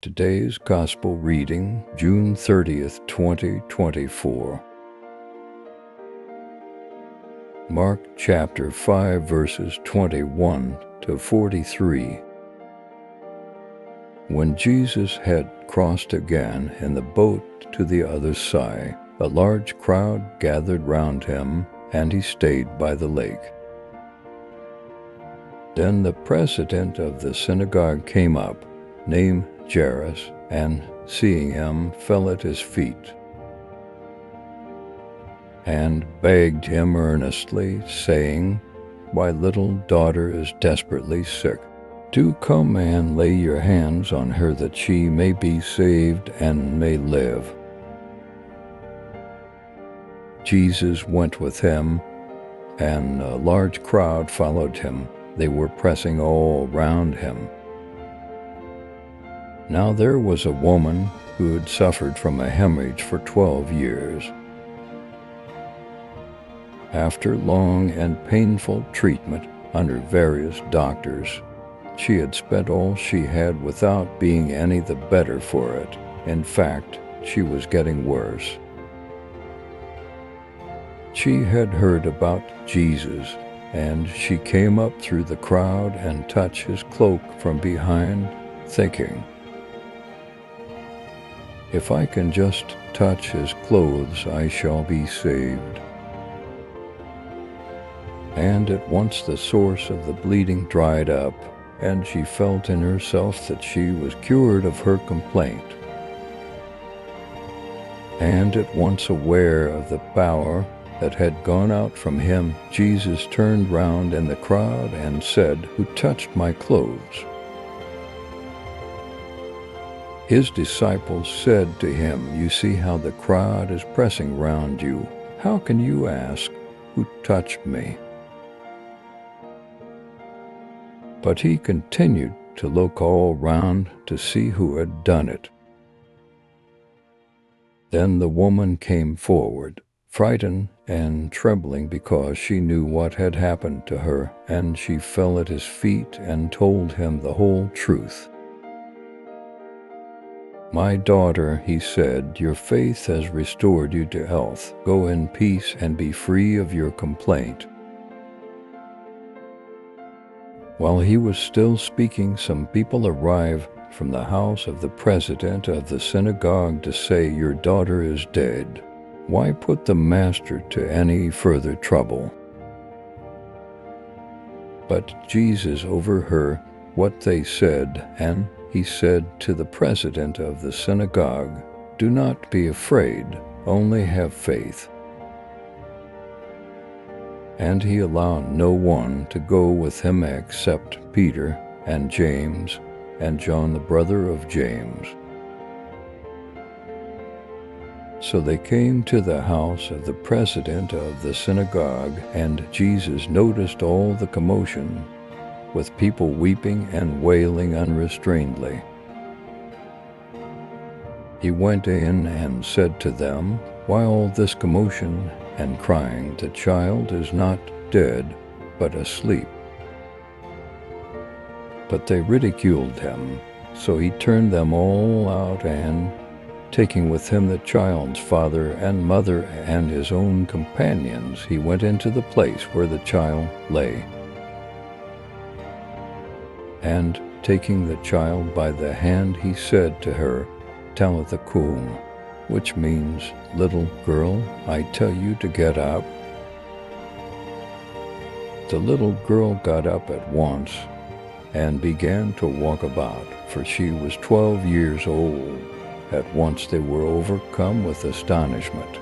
Today's Gospel reading, June 30th, 2024. Mark chapter 5, verses 21 to 43. When Jesus had crossed again in the boat to the other side, a large crowd gathered round him, and he stayed by the lake. Then the president of the synagogue came up, named Jairus, and seeing him, fell at his feet and begged him earnestly, saying, "My little daughter is desperately sick. Do come and lay your hands on her, that she may be saved and may live." Jesus went with him, and a large crowd followed him. They were pressing all round him. Now there was a woman who had suffered from a hemorrhage for 12 years. After long and painful treatment under various doctors, she had spent all she had without being any the better for it. In fact, she was getting worse. She had heard about Jesus, and she came up through the crowd and touched his cloak from behind, thinking, "If I can just touch his clothes, I shall be saved." And at once the source of the bleeding dried up, and she felt in herself that she was cured of her complaint. And at once aware of the power that had gone out from him, Jesus turned round in the crowd and said, "Who touched my clothes?" His disciples said to him, "You see how the crowd is pressing round you. How can you ask, 'Who touched me?'" But he continued to look all round to see who had done it. Then the woman came forward, frightened and trembling, because she knew what had happened to her, and she fell at his feet and told him the whole truth. "My daughter," he said, "your faith has restored you to health. Go in peace and be free of your complaint." While he was still speaking, some people arrived from the house of the president of the synagogue to say, "Your daughter is dead. Why put the master to any further trouble?" But Jesus overheard what they said, and he said to the president of the synagogue, "Do not be afraid, only have faith." And he allowed no one to go with him except Peter and James and John, the brother of James. So they came to the house of the president of the synagogue, and Jesus noticed all the commotion, with people weeping and wailing unrestrainedly. He went in and said to them, "Why all this commotion and crying? The child is not dead, but asleep." But they ridiculed him. So he turned them all out, and, taking with him the child's father and mother and his own companions, he went into the place where the child lay. And taking the child by the hand, he said to her, "Talitha cum," which means, "Little girl, I tell you to get up." The little girl got up at once and began to walk about, for she was 12 years old. At once they were overcome with astonishment.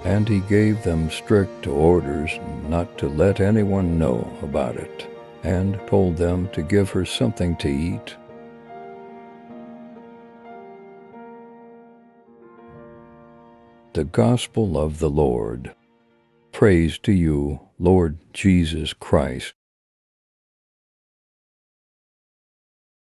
And he gave them strict orders not to let anyone know about it, and told them to give her something to eat. The Gospel of the Lord. Praise to you, Lord Jesus Christ.